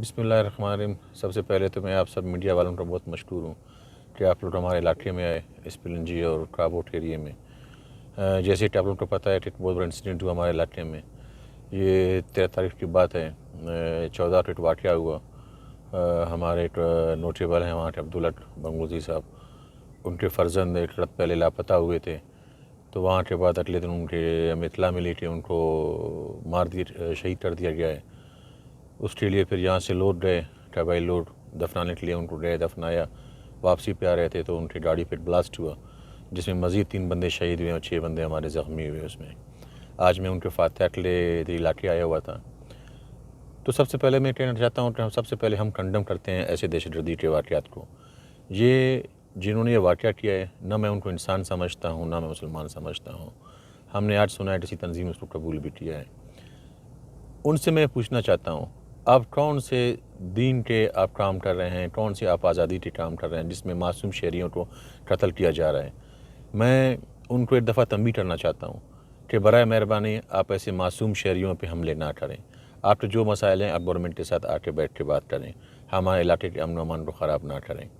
बिस्मिल्लाहिर्रहमानिर्रहीम। सबसे पहले तो मैं आप सब मीडिया वालों का बहुत मशकूर हूँ कि आप लोग हमारे इलाके में आए, इस पिलंजी और क्राबोट एरिए में। जैसे कि आप लोगों को पता है कि एक बहुत बड़ा इंसिडेंट हुआ हमारे इलाके में। ये 13 तारीख की बात है। 14 को एक वाक़या हुआ। हमारे एक नोटेबल हैं वहाँ के अब्दुल्ला बंगोज़ी साहब, उनके फ़र्जंद एक रात पहले लापता हुए थे। तो वहाँ के बाद अगले दिन उनके हमें इत्तला मिली कि उनको मार दिया, शहीद कर दिया गया है। उसके लिए फिर यहाँ से लोड गए, कबाइल लोड दफनाने के लिए उनको गए, दफनाया। वापसी पे आ रहे थे तो उनकी गाड़ी पे ब्लास्ट हुआ, जिसमें मज़ीद 3 बंदे शहीद हुए और 6 बंदे हमारे ज़ख्मी हुए उसमें। आज मैं उनके फातह के लिए इलाके आया हुआ था। तो सबसे पहले मैं कहना चाहता हूँ कि सबसे पहले हम कंडम करते हैं ऐसे दहशतगर्दी के वाक़यात को। ये जिन्होंने ये वाक़या किया है, ना मैं उनको इंसान समझता हूँ, ना मैं मुसलमान समझता हूँ। हमने आज सुना है किसी तंजीम ने उसको कबूल भी किया है। उनसे मैं पूछना चाहता हूँ, आप कौन से दीन के आप काम कर रहे हैं, कौन से आप आज़ादी के काम कर रहे हैं जिसमें मासूम शहरियों को कत्ल किया जा रहा है। मैं उनको एक दफ़ा तंबीह करना चाहता हूँ कि बराए मेहरबानी आप ऐसे मासूम शहरियों पे हमले ना करें। आपके जो मसाइल हैं आप गवर्नमेंट के साथ आके बैठ के बात करें, हमारे इलाके के अमन व अमान को ख़राब ना करें।